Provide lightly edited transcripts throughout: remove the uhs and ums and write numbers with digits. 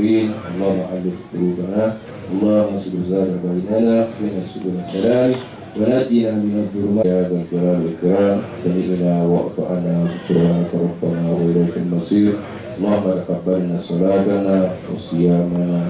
المستقيم. اللهم ألف قلوبنا، اللهم اصلح ذات بيننا من سبل السلام، ونجنا من الظلمات يا ذا الجلال والإكرام. سمعنا وأطعنا غفرانك ربنا وإليك المصير. اللهم تقبلنا صلاتنا وصيامنا.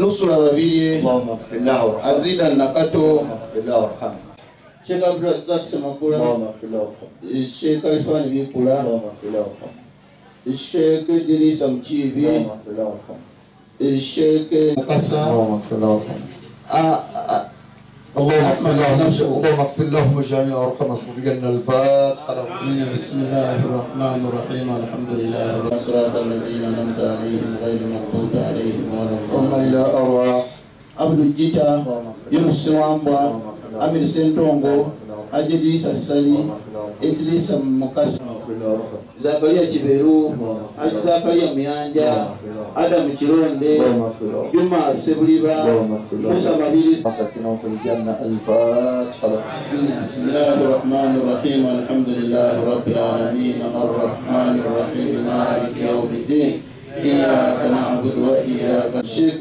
nusura babiri Allahumma ighfir lahu warhamhu Azidan Nakato Allahumma ighfir lahu warhamhu Sheikh Abdulrazak Semakula Allahumma ighfir lahu warhamhu Sheikh Alfani Bikula Allahumma ighfir lahu warhamhu Sheikh Idrisa Mchibi Allahumma ighfir lahu warhamhu Sheikh Mukasa Allahumma ighfir lahu warhamhu اللهم اغفر لهم اللهم اغفر لهم جميعا وارحمهم وارزقنا الفاتحه لهم. بسم الله الرحمن الرحيم الحمد لله رب الصراط الذين انعمت عليهم غير المغضوب عليهم ولا اللهم الى ارواح عبد الجيتا يونس وامبا امير سنتونغو اجدي سسالي ادريس مكاس زكريا Kiberu Haji Zakaria Miyanja Adam Kironde Juma Sebuliba Musa Mabili مساكنهم في الجنة الفاتحة بسم الله الرحمن الرحيم الحمد لله رب العالمين الرحمن الرحيم مالك يوم الدين إياك نعبد وإياك الشيخ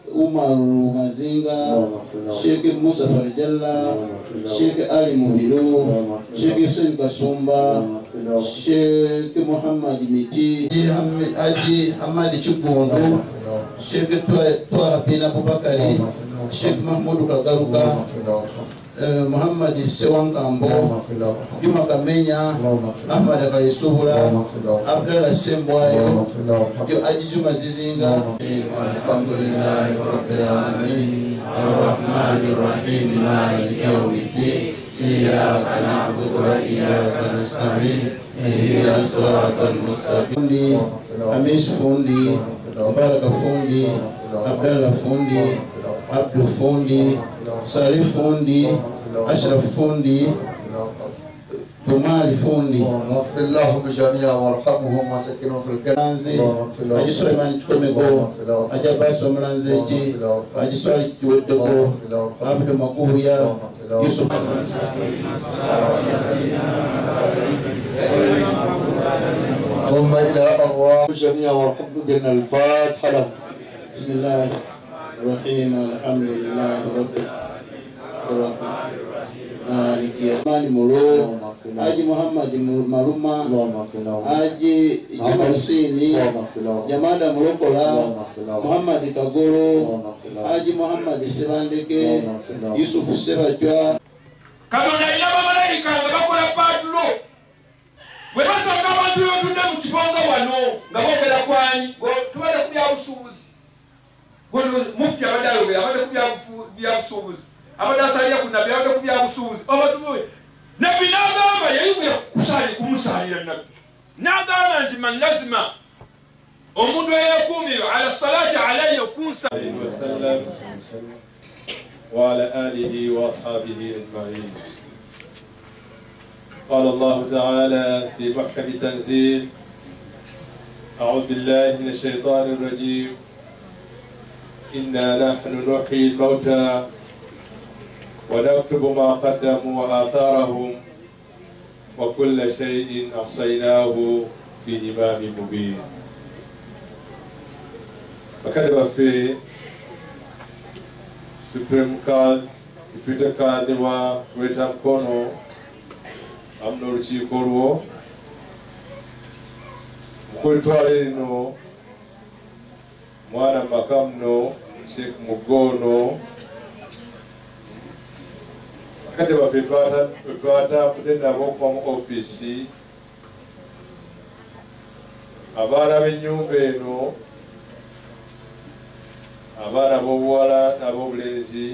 Umar Mazinga, Sheikh Musa Farjalla, Sheikh Ali Muhiru, Sheikh Hussein Kasumba, Sheikh Muhammad Miti, Haji Hamad Chubondo, Sheikh Toa bin Abubakari, Sheikh Mahmoud Kagaruka, Muhammad Sewangambo, Juma Kamenya, Ahmad Akarisubula, Abdullah Sembwayo, Aji Juma Zizinga. Alhamdulillah Rabbil Alamin Ar-Rahmanir Rahim Maliki Yawmiddin Iyyaka na'budu wa iyyaka nasta'in Ihdinas siratal mustaqim. Amis Fundi, Baraka Fundi, Abdullah Fundi, Abdul Fundi, Salih Fundi, Ashraf Fundi, Tumali Fundi. اغفر لهم جميعا وارحمهم وسكنهم في الجنة. Haji Sulaiman Chukwemego, Haji Abbas Omulanzeji, Haji Swali Kiwedego, Abdu Makuya, Yusuf. اللهم إلى أرواح جميعا وارحمنا الفاتحة لهم. بسم الله الرحيم الحمد لله رب العالمين مالك يوم الدين Haji Muhammad Maruma, Haji Juma Sini, Jamada Mulokola, Muhammad Kagoro, Haji Muhammad Sibandeke, Yusuf Sebajwa. Katonda ina bamalayika nga bakola patulo bwe basanga abantu yotunda mu kibonga wano nga boogera kwani tubadde ku byabusuubuzi mufti abadde ayogera abadde ku byabusuubuzi abadde asalira ku nabbi abadde ku byabusuubuzi obatubuwe nabbi n'agamba yayingira kumusalira nabbi n'agamba nti man lazima omuntu eyeekuumira ala salati alayhi okunsa وعلى آله وأصحابه أجمعين. قال الله تعالى في محكم التنزيل: أعوذ بالله من الشيطان الرجيم. إنا نحن نحيي الموتى ونكتب ما قدموا وآثارهم وكل شيء أحصيناه في إمام مبين. bakadde baffe Supreme Card Deputy Card wa Greater Mukono amu n'olukiiko lwo mukulitwale lino mwana makamuno Sheikh Mugono bakadde baffe twatambudde nabo okuva mu ofiisi abaana b'ennyumba eno abaana b'obuwala n'ab'obulenzi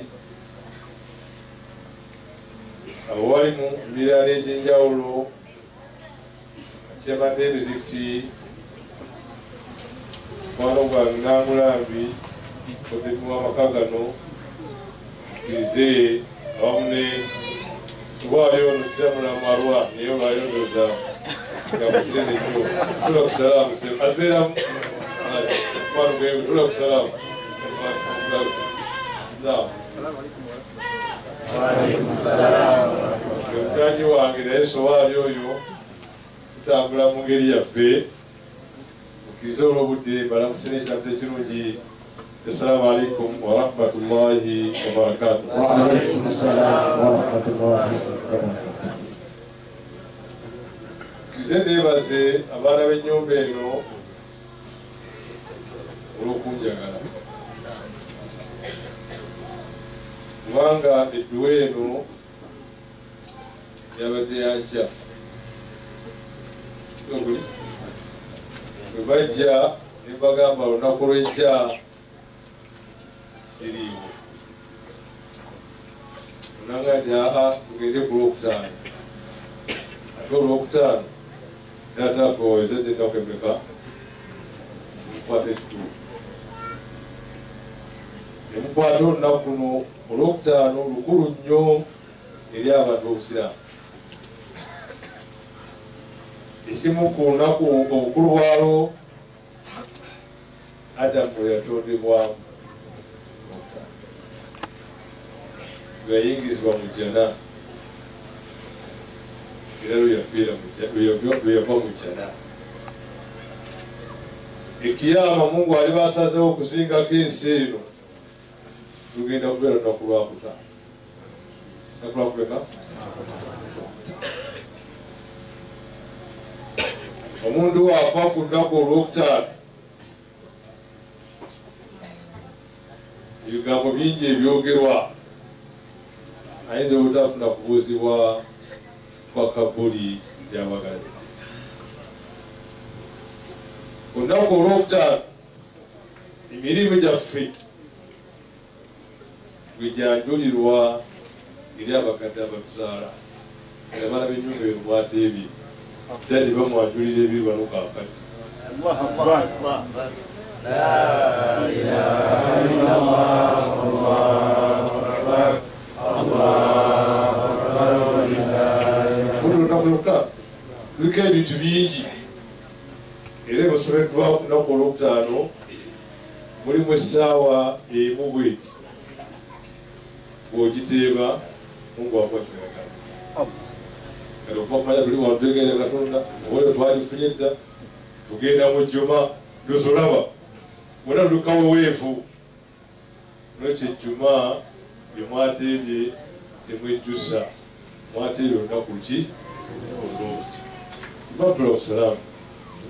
abo bali mu mirala egy'enjawulo chairman d'emizikiti mwana gwange Namulambi kodemu w'amaka gano ize awamu ne subaali ono kiramulamu arwa naye bayondoza ngabukire nekyo tula kusalaamu azibeeramu mwana gwenge tula kusalaamu omuganyi wange naye sowaali oyo tutambula mu ngeri yaffe mukkirize olw'obudde balamuse n'ekiramuzo ekirungi. Assalamu alaikum wa rahmatullahi wa barakatuh. Wa alaikum assalam wa rahmatullahi wa barakatuh. Mukkirize nneebaze abaana b'ennyumba eno olw'okunjagala kubanga edduwa eno yabadde yankya soguli bwe bajja ne bagamba olunaku lw'enkya siriiwo onanga nti aa tugende ku lwokutaano ate olwokutaano taataffe wawezadde ennaku emeka mukwata ekituufu nemukwata olunaku luno olwokutaano lukulu nnyo eri abantu b'obusiraamu. Ekimu ku lunaku obukulu bwalwo Adamu we yatondebwamu yayingizibwa mu jjana era lwe yava mu jjana. Ekiyama Mungu aliba asazeewo okuzingako ensi eno tugenda kubeera lunaku lwakutaano. Omuntu waafa ku lunaku olwokutaano ebigambo bingi ebyogerwa ayinza obutafuna kubuuzibwa kwa kabuli ly'abagadde. Ku lunaku olwokutaano emirimu gyaffe bwe gyanjulirwa eri abagadde abatuzaala abaana b'ennyumba eno mwateebye dadi bamwanjulira ebiri bano kaakati. Olunaku lwokutaano luliko ebintu bingi era ebisobeddwa ku lunaku olwokutaano mulimu essaawa emu bweti bw'ogiteeba Mungu akwatuyagala kati okuva kumanya tuli wano twegerere Katonda oyo twalifunye dda tugenda mu jjuma lusolaba wona lukawo weefu n'ekyo ejjuma gye mwateebye temwejjusa mwateebye olunaku ki olungi. Babula okusalamu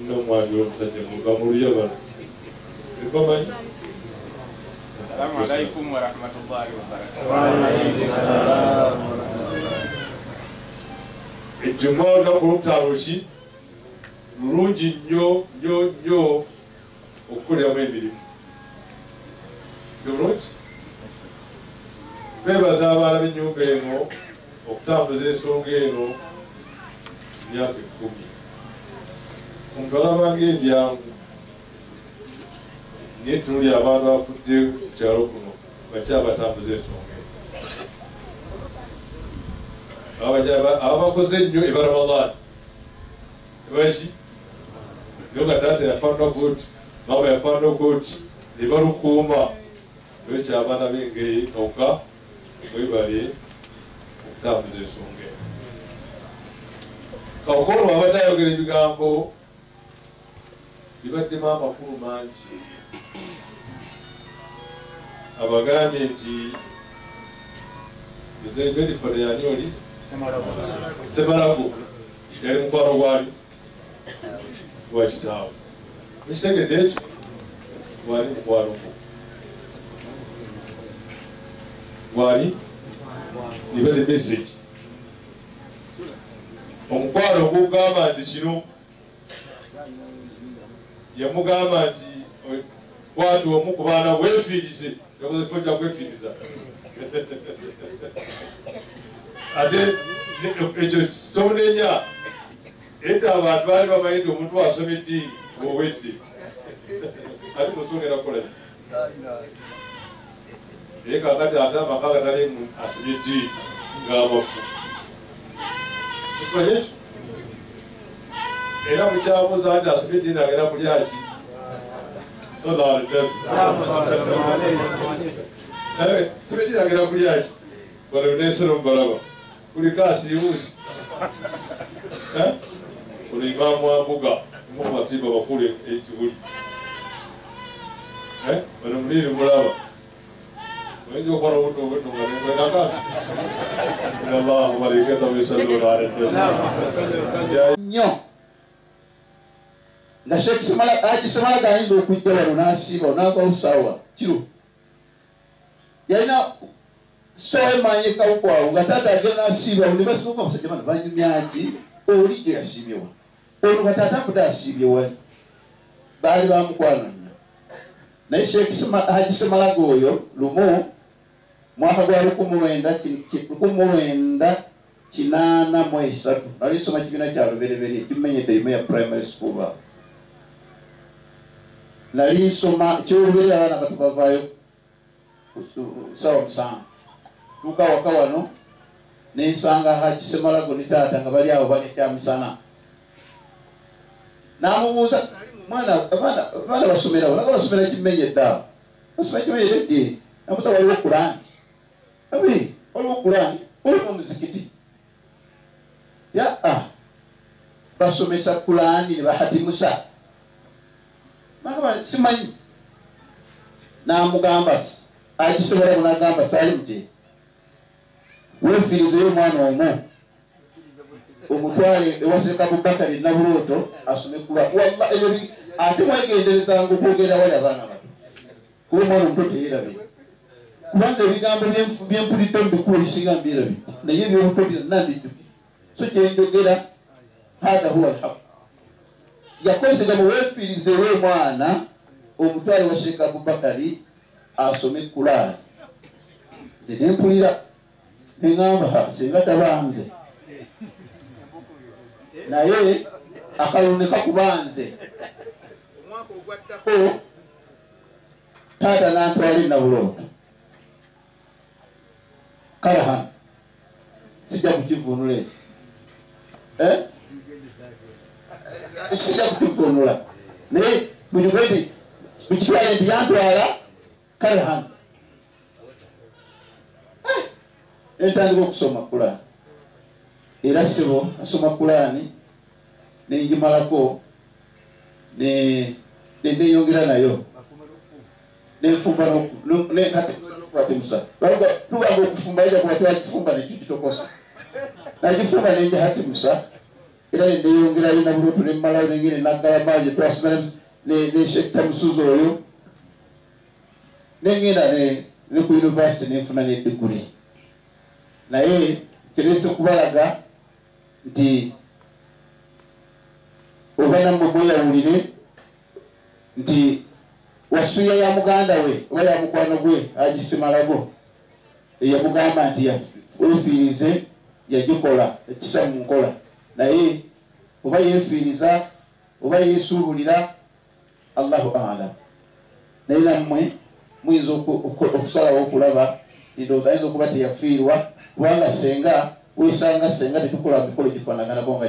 nno omwanjula omusajja muluya bano ebamanyi. Assalamu alaikum wa rahmatullahi wa barakatuh. Ejjuma olunaku olwokutaano ki lulungi nnyo nnyo nnyo okukoleramu emirimu. Bulungi twebaza abaana b'ennyumba eno okutambuza ensonga eno emyaka 10. Omuntu alabanga ebyangu naye tunuli abantu abafudde ku kyalo kuno bakyabatambuza ensonga eno ababakoze ennyo eba Ramadani ebaki naye nga taata yafaanana goti mama yafaanana goti ne balukuuma lwekyo abaana b'engeri oka mwebale okutambuza ensonga eno. Kakono abadde ayogera ebigambo bibaddemu amakulu mangi abagambye nti Mzee Bedford yani oli Semarago yali mukwano gwali gwa kitaawe ekitegedde ekyo gwali mukwano gwali ibadde message omukwano gugamba nti kino yamugamba nti watu omu ku baana bwefiirize yakoze kojja kwefiiriza ate ekyo tomunenya edda abantu baali bamanyi nti omuntu asomye eddiini ng'owedde ate musongera kukola ki naye kakati ate amaka gatalimu asomye eddiini ng'amafu ekimanya ekyo era mukyabuuza nti asomye eddiini agenda kulyaki somye eddiini agenda kulyaki wano nesero mubalaba kuliko asiibuusi kulo imaamu wa mbuga mumatimba bakulu ekibuli wano muniri mulaba oyinza okubona obuto obuto nga nekwendaka inallahu malaikatahu yusalluna ala nabi nnyo nga Sheikh ayinza okujja wano n'asiiba n'akawusaawa kiro yalina sitowa emanye kawukwawo nga taata agenda n'asiiba ne basibuka abasajja bano banyumyaki oli gye yasiibyewa ono bataata akude asiibye wali baali bamukwano nnyo naye Sheikh Haji Semalaga oyo lumu mwaka gwa 1983 nali nsoma kibiina kya lubereberye kimenyedde imu ya primary school nali nsoma ekyoluberera abaana batubavaayo sawa musanvu tuuka waka wano nensanga Haji Semalaga ne taata nga bali awo bali ekyamusana namubuuza mwana abaana basomerawo naga basomera kimenyedde awo basomera kimenyedde namubuuza waliwo Kurani waliwo Kurani waliwo omuzikiti basomesa Kurani ne bahatimusa simanyi namugamba agisobola kunagamba Salimute wefiirizeyo omwana omu omutwale ewa Sheikh Abubakar Nabulooto asome Kurani wallahi ate mwegenderezanga okwogera wali abaana bato kuba omwana omuto teyerabe kubanza ebigambo byempulidde mubikulu bisinga mbyerabe naye ebyobuto byonna mbijjukira so kyenjogera hada huwa alhaq yakozega muwefiirizeyo omwana omutwale wa Sheikh Abubakar asome Kurani nze nempulira neŋŋamba singa tabanze naye akalulu ne kakubanze omwaka ogwaddako taata nantwala Nabulooto kale hano sijja kukivunula sijja kukivunula naye mujugwedi mukitwale nti yantwala kale hano entandika okusoma Kurani era sebo asoma Kurani nengimalako neyongera nayo nenfumba nokuhatimusa tubanga okufumba ija kuba twakifumba nekititokosa nakifumba nenjahatimusa era neyongerayo Nabulooto nemmalayo nengene naggala maaje twasomera ne Sheikh Tamusuzi oyo nengenda ne ku university nenfuna nediguri naye kirese kubalaga nti obana mweyawulire nti wasuya ya muganda we oba ya mukwano gwe Haji Semalaga eyamugamba nti wefiirize yagikola ekisa mu nkola naye oba yefiiriza oba yesuubulira Allahu a'lam naye nammwe muyinza okusalawo okulaba ndowooza ayinza okuba teyafiirwa kubanga senga wesanga senga tetukola mikolo gifaanaganako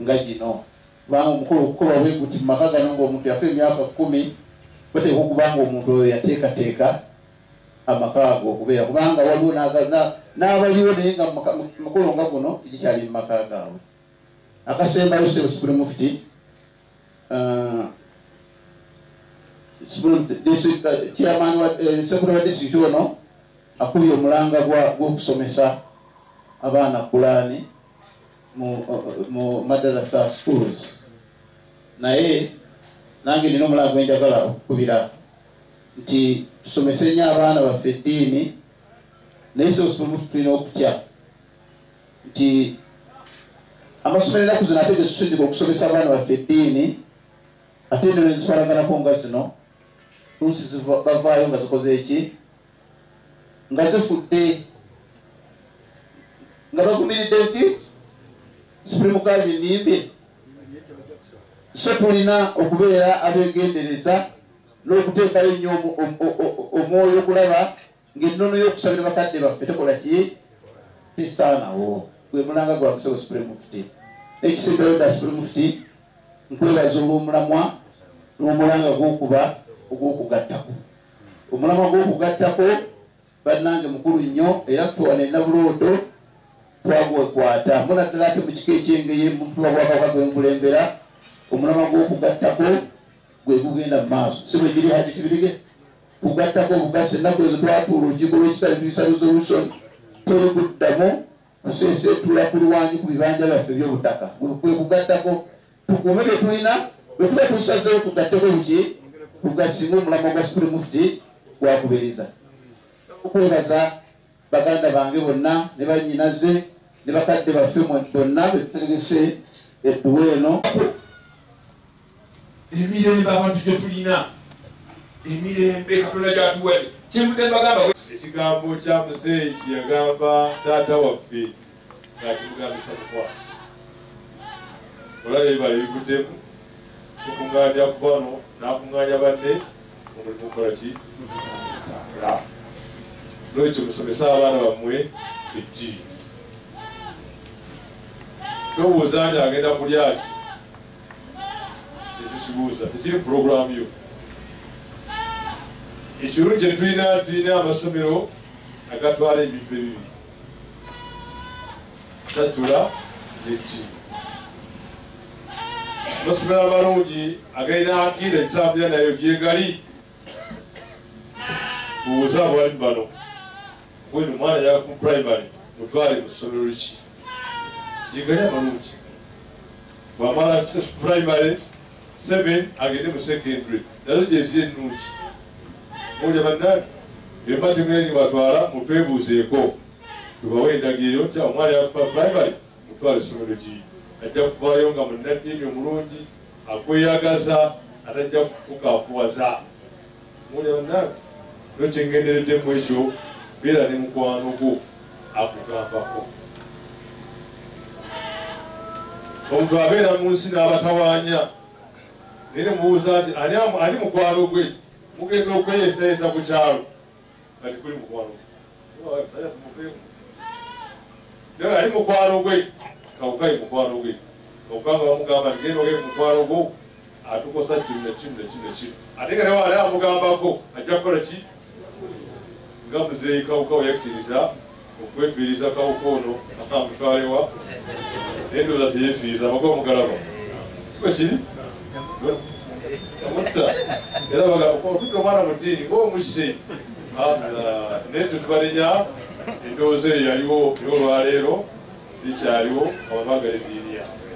nga gino kubanga omukolo okukolwa bwe guti mu maka gano ng'omuntu yafa emyaka 10 bateeka okubanga omuntu oyo yateekateeka amaka ago okubeera kubanga waliwo n'abaliwo naye nga mukolo nga guno tegikyali mu maka gaabwe akasembayo Supreme Mufti chairman wa secretary wa district ono akubye omulanga gw'okusomesa abaana Qur'ani mu madrasa schools naye nange nina omulanga gwenjagala okukubira nti tusomese nnyo abaana baffe eddiini naye tulina okutya nti amasomero ennaku zino ate getusindika okusomesa abaana baffe eddiini ate nno nezitwalaganako nga zino luusi bavaayo nga zikoze eki nga zifudde nga bavumiridde nti supreme nimbye. So tulina okubeera abeegendereza n'okuteekayo nnyo omwoyo okulaba ng'ennono y'okusabira bakadde baffe tekola ki tesaanawo gwe mulanga gwa kusaba supreme mufti ekisembayo dda supreme mufti nkwebaza olw'omulamwa n'omulanga gw'okuba ogw'okugattako omulamwa gw'okugattako bannange mukulu nnyo era ffe wano enabulooto twagwekwata mbona ddala ate mu kika ekyengeye mutuba bwakawuka gw'enkulembera omulamwa gw'okugattako gwe gugenda mu maaso si bwe giri haji kibirige kugattako obugasi ennaku ezo twatuula olukiiko lw'ekitale tuyisa resolution teri kuddamu kuseeseetula ku luwanyi ku bibanja byaffe by'obutaka kwe kugattako tukuume bye tulina bwe tuba tusazeewo tugatteko buki tugasimu omulamwa gwa supreme mufti gwakubiriza okwebaza baganda bange bonna ne bannyinaze ne bakadde baffe bonna betutegese edduwa eno emirembe abantu gye tulina emirembe katonda gyatuwadde kyemudde bagamba ekigambo kya muzeeyi kyeyagamba taata waffe ng'akimugambisa mukwa olaba ebibala ebivuddemu tukuŋŋaanya ku bano n'akuŋŋaanya banne omulimu okola ki tambula n'ekyo musomesa abaana bammwe eddiini tobuuza nti agenda kulya ki ekyo kibuuza tekiri puroguramu yo ekirungi kye tulina amasomero agatwala ebintu ebibiri satula n'eddiini amasomero amalungi agalina akira ekitambulira nayo gyegali buuza abalimu bano weno omwana yaga ku primary mutwale mu ssomero ki gyegali amalungi bwamala primary 7 agende mu secondary nazo gyeziri ennungi olya bannange empatimwenyi batwala mutwebuuzeeko tubawe endagiro nti omwana yakuba primary mutwale essomero gi ajja kuvaayo nga munnaddiini omulungi akweyagaza atajja kukafuwaza olya bannange nokyengendereddemu ekyo beera ne mukwano gwo akugambako omuntu abeera mu nsi n'abatawaanya naye nemubuuza nti ani mukwano gwe mugenda okweyesayesa ku kyalo kati kuli mukwano gwe ali mukwano gwe kawukayi mukwano gwe kawukanga bamugamba nti genda oge mukwano gwo atukosa kino nekino ate nga newaali amugambako ajja kukola ki nga muzeeyi kawuka we yakkiriza okwefiiriza kawuka ono akamutwalewa naye ndowooza teyefiiriza amagoba omugalaba siko kiri amutta era otudde omwana mu ddiini ng'omusse naye tetubalenya endowooza eyo yaliwo y'olwaleero likyaliwo ababagala eddiini yaabwe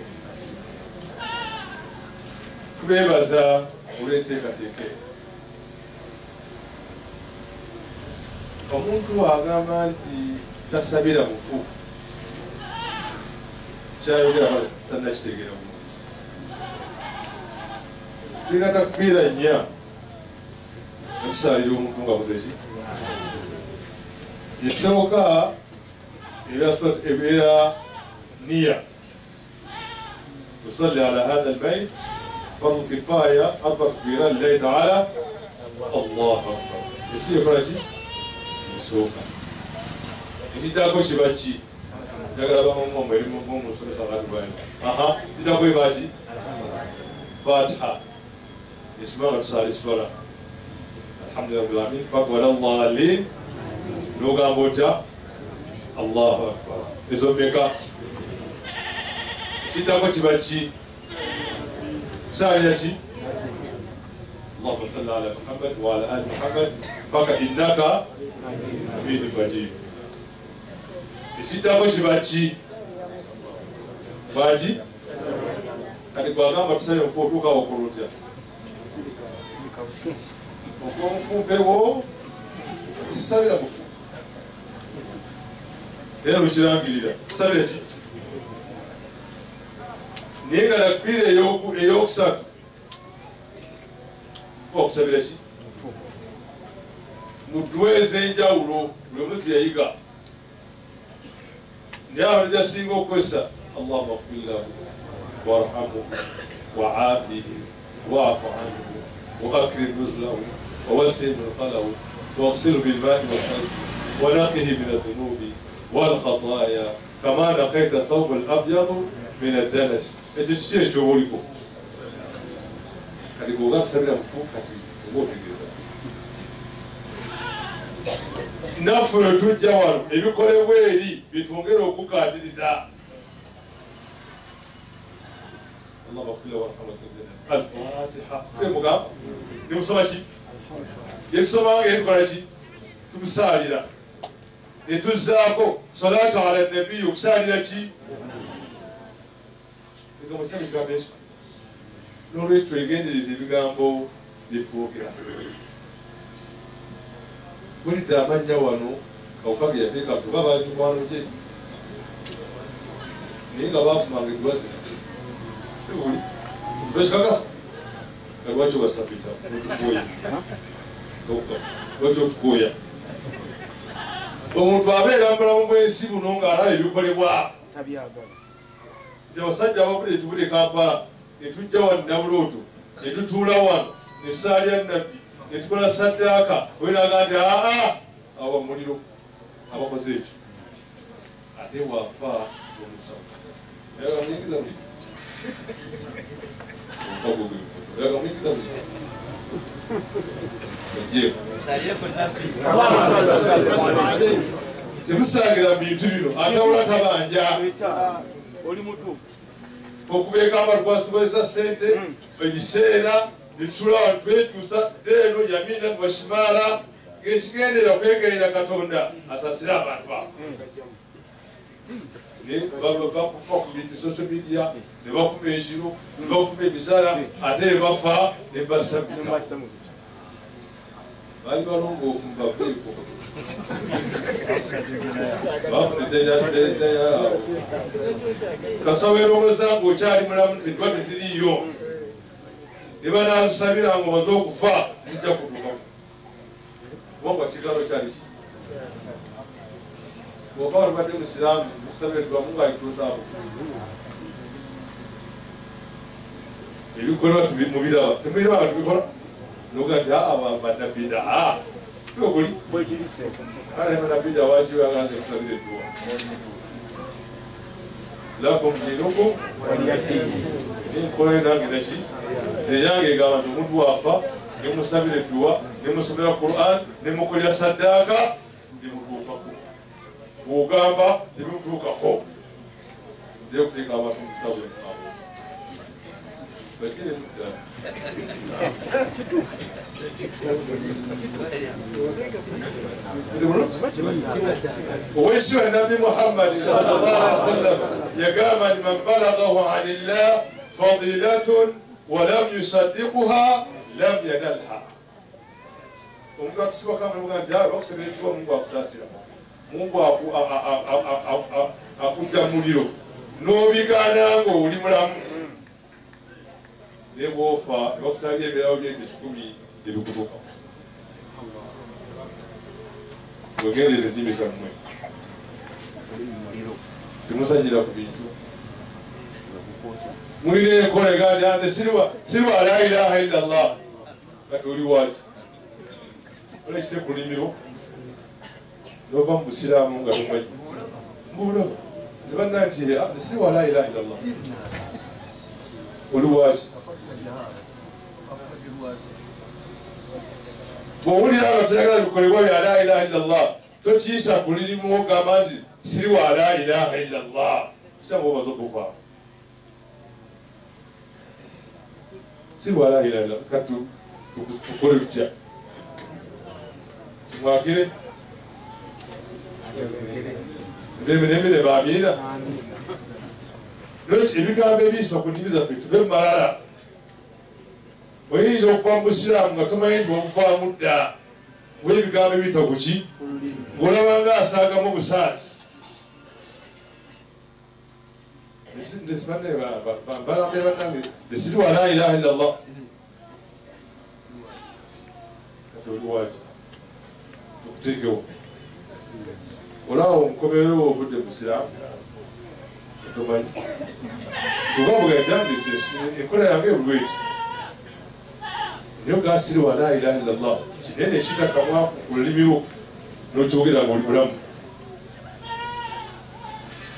tubeebaza olw'enteekateeka omuntu agamba nti tasabira mufu kyayogera tannakitegeera bulungi tulina takbiira nnya netusaalira omuntu nga buzeki esooka ebeera niya tusalli ala hatha albayt fardu kifaya arba takbira lillahi taala allahu akbar esi ekola ki esooka ekiddako kiba ki njagala bamamwamwe erimumusomesa abantu bani kiddako ebaki fatiha esimanga tusaala eswala alhamdulillah rabbil alamin paka wala dhalin n'ogamba otya allahu akbar ezo mmeka ekiddako kiba ki kusaalira ki allahu اللهم صل على محمد وعلى ال محمد فإنك حميد مجيد. Ekitabo kibaki baki kati gwagamba tusale mufu otuuka wakulutya okwomufumbewo sisabira mufu era lukirangirira tusabira ki naye nga nakbira eyokusatu okusabira ki mu ddwa ez'enjawulo buli muzi yayiga naye abantu gyasinga okukozesa allahumma ighfir lahu warhamhu wa'afihi wa'fu anhu وأكرم نزله ووسع مدخله واغسله بالماء والثلج ونقه من الذنوب والخطايا كما نقيت الثوب الأبيض من الدنس. Ekyo kyobuliko kati bw'oga tusabira mufu kati oba otegeeza naffe we tujja wano ebikolebwa eri bitwongera okukaatiriza. اللهم اغفر له وارحمه واسكنه الجنة. الفاتحة. سيبقى. نمسما شيء. يسمع يقول شيء. تمسالينا. نتوزاكو صلاة على النبي وكسالينا شيء. نقوم نتكلم إيش كابيش. نوري تريجين اللي بيجامبو لتوكيا. كل دامن جوانو أو كابي يفيك أبتوكا بعد جوانو جي. نيجا باف مانغ دوست. Dois cagas. Agora eu vou saber tá. Muito coia. Omuntu abeera mbalamu bw'ensi buno ng'alaba ebikolebwa. Nti abasajja abavudde tuvudde Kampala ne tujja wano Nabulooto ne tutuula wano ne tusaalya Nnabbi ne tukola saddaaka oyinaga nti abo muliro abakoze ekyo ate wafa omusawo era muyingiza muliro temusangira bintu bino atawula tabanja okubeeka abantu kwasikozesa sente ebiseera netutula abantu twekyusa deeno yamina mubashimaala ng'ekigendera kwegerera Katonda asasire abantu abo bakufa ku bintu social media ne bakuma ekiro ne bakuma emisala ate ne bafa ne basabita bali balongoofu mubaveeko bafuneddeya kasawo erowooza ng'okyali mulamu zidwa teziriiyo ne banaazisabira nga omaze okufa zijja kudukamu kubanga kigaalo kyali ki bw'oba olibadde musiraamu okusabirirwamu ng'alituusaabo ebikolwa mubiraba temubiraba nga tubikola noga nti badabida sikokuli ale badabida wakibaganze kusabira edduwa lakum dinukum nenkolayo nange naki zeyange egamba nti omuntu waafa nemusabira edduwa nemusomera Quran nemukolera saddaaka zimutuukako bw'ogamba tebimutuukako naye okuteeka abantu mu kitabo bakire muzana ويشوى النبي محمد صلى الله عليه وسلم يقام من بلغه عن الله فضيلة ولم يصدقها لم ينلها ومقا تسوى كامل مقا انتهى وقصر يدوى منقا أقتاسرا منقا أقجا مليو نوبي كانانغو ولمرام نبوفا وقصر يبراو جيتي شكومي يبكتوكا wegendeze ennimi zammwe temusanyira ku bintu mulina enkola egandi ante sirwa la ilaha illa allah kati oli waki olekise kulimiro nova mu busiraamu nga tomwanyi mbulaba nze banna nti sirwa la ilaha illa allah oli waki bw'owulira nga toyagala bikolebwa bya la ilaha illallah tokiisa kulirimu ogamba nti siri wa la ilaha illallah kisanga obaza okuva siri wa la ilaha illallah kati tukole tutya kimwagire emirembe bamiina lwaki ebigambo ebiyisibwa ku nnimi zaffe tuve mu malala oyinza okuva mu busiraamu nga tomanyi nti wabuvaamu dda kuba ebigambo ebiyita ku ki ng'olaba nga asaagamu obusaasi balambira bannange esiri wa la ilaha illa llah kati oli waki tukutegewo olaba omukomero ovudde musiraamu tomanyi kuba bwegajandi enkola yange ebulweki niyo gasiri wa la ilaha illa llah kinene ekitakamwa ku lulimi lwo nokyogera nga oli mulamu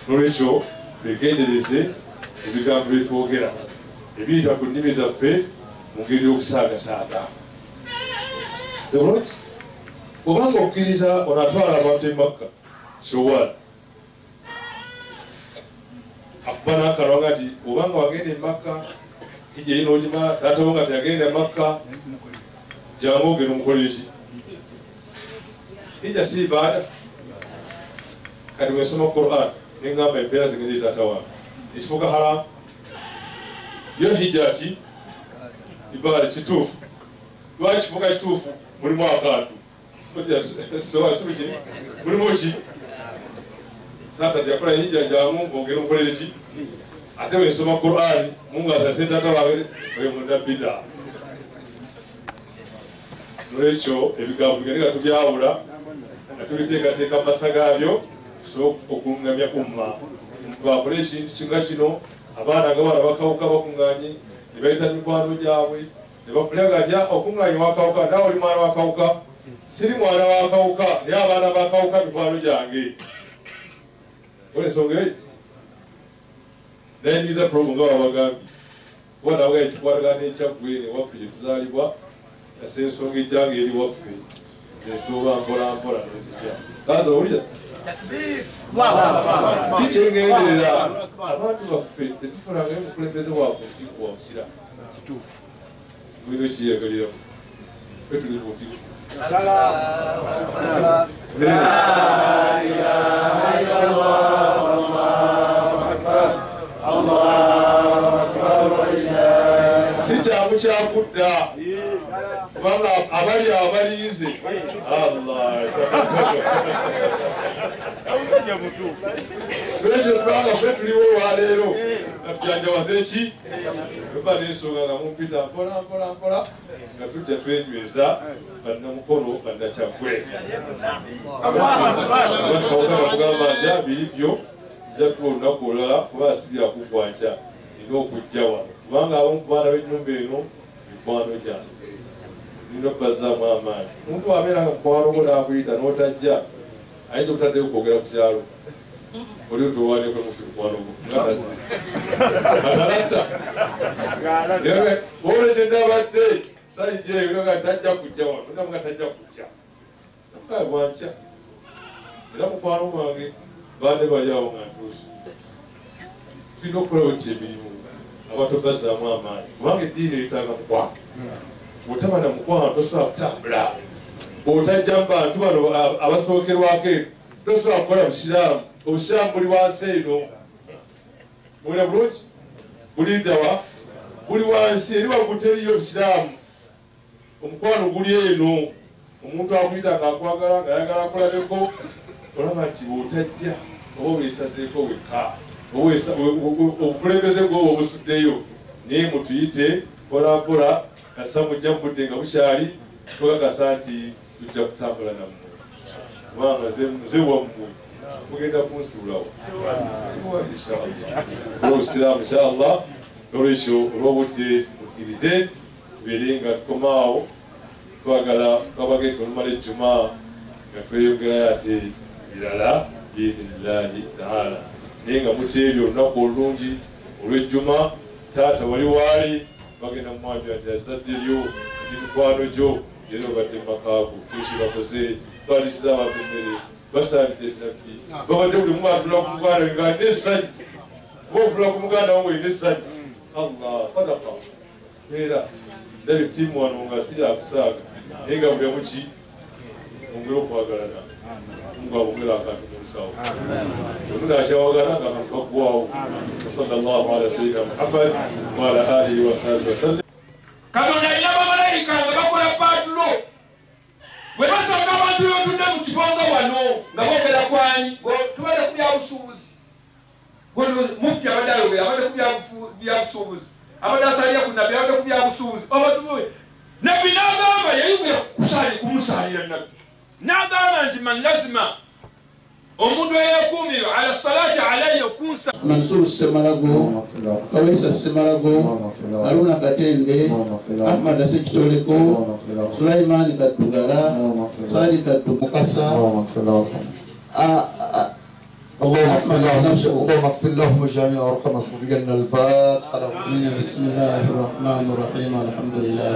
nolwekyo twegendereze ebigambo byetwogera ebiyita ku nnimi zaffe mu ngeri y'okusaagasaaga obulungi obanga okukkiriza onatwala abantu emakka kyowala akuba n'akalwa nti obanga wagenda emakka hijja eyi n'ogimala taatawo nga teyagenda emakka jangu ogenda omukolera eki hijja si ibaada kati wensoma Quran nengamba empeera zigende taata wange ekifuka haramu yo hijja ki ibaada kituufu lwaki kifuka kituufu mulimu akantu mulimu ki taata tiyakola hijja jangu ogenda omukolera eki ate wensoma Quran mungu asase taata wange oyo munabida nolwekyo ebigambo bigende nga tubyawula nga tubiteekateeka mu masa gaabyo okulungamya umma omuntu akola ekintu kinga kino abaana nga bana bakawuka bakuŋŋanye ne bayita mikwano gyabwe ne bakulaga nti okuŋŋanya wakawuka nawe oli mwana wakawuka siri mwana wakawuka naye abaana bakawuka mikwano gyange ola ensonga eyo nayingiza probo nga babagambye kuba nawe ekikwatagana ekyaggwe newaffe gye tuzaalibwa nase ensonga ejjanga eri waffe ensooba mpolampola nezija kaza owulira kikyengenderera abantu baffe tetufulangayo omukulembeze wakuntiko wa musiraamu mulina ekiyeyagaliramu fe tuli kuntiko si kyamu kyakudda kubanga abali abaliyize lwekyo tubanga fe tuliwo olwaleero natujanjawaza eki eba nensonga nga mumpita mpola mpola mpola nga tujja twenyweza bannamukono bannakyaggwe kawuka namugamba nti abiri byo jjatuwa olunaku olulala kuba asibyakugwanja nina okujja wano kubanga abamu ku baana b'ennyumba eno mikwano gyange nina okubazzaamu amaanyi omuntu abeera nga mukwano gwo naakuyita n'otajja ayinza obutaddeyo kwogera ku kyalo oli otuwaaneko mufi mukwano gwo atalatta olete nabadde sayijeeyo nga tajja kujja wano namuga tajja kujja namukaye bwankya era mukwano gwange bande bali awo nga ntuusi tulina okukola weti emirimu abantu bazzaamu amaanyi kubanga eddiini eritaaga mukwano otabana mukwano tosobola kutambula otajja mu bantu bano abasookerwako eno tosobola kukola busiraamu obusiraamu buli wansi eno mulina bulungi buli ddawa buli wansi eri waggulu teriyo obusiraamu omukwano guli eno omuntu akuyita nga akwagala nga ayagala akulabeko olaba nti bwotajja oba weesazeeko wekka obukulembeze gwoba obusuddeyo naye mutuyite mpolampola kasa mujja mubudde nga bukyali tugakasa nti tujja kutambula nammwe kubanga nze wammwe mugenda kunsuulawo olwobusiraamu inshallah nolwekyo olwobudde mukkirize tubeere nga tukomaawo twagala twabagenda olumala ejjuma nga tweyongerayo ate birala biidhinillahi taala naye nga muteebyo olunaku olulungi olw'ejjuma taata wali waali bagenda mumwanjula nti azadde lyo ndi mikwano gyo era obadde mumakaago keki bakoze twalisiza abantu emmere basaanidde enabbi babadde buli mumu atula ku muganda we nga alina essanyu oba otula ku muganda wo nga olina essanyu allah sadaka era ndabye ttiimu wano nga si yakusaaga naye nga buli muki mwongere okwagalana mungu abongera akantu mu nsawo oluna akyawagana nga akantu kaggwawo wasallallahu ala sayidina muhammad waala alihi wasahbihi wasallam. Katonda alina bamalayika nga bakola paatulo bwe basanga abantu byotudde mu kifonga wano nga boogera kwani tubadde ku byabusuubuzi mufti abadde ayogera abadde ku byabusuubuzi abadde asalira ku nabbi abadde ku byabusuubuzi nabbi n'agamba yayogera kumusalira nabbi n'agamba nti man lazima omuntu eyeekuumira ala salati alayya okunsa Mansur Semalago, Kawaisa Semalago, Aruna Katende, Ahmad Asikitoleko, Sulaiman Katugala, Sadi Katumukasa. اللهم اغفر له نفسه اللهم اغفر لهم جميعا وارحم صديقنا الفاتحه. بسم الله الرحمن الرحيم الحمد لله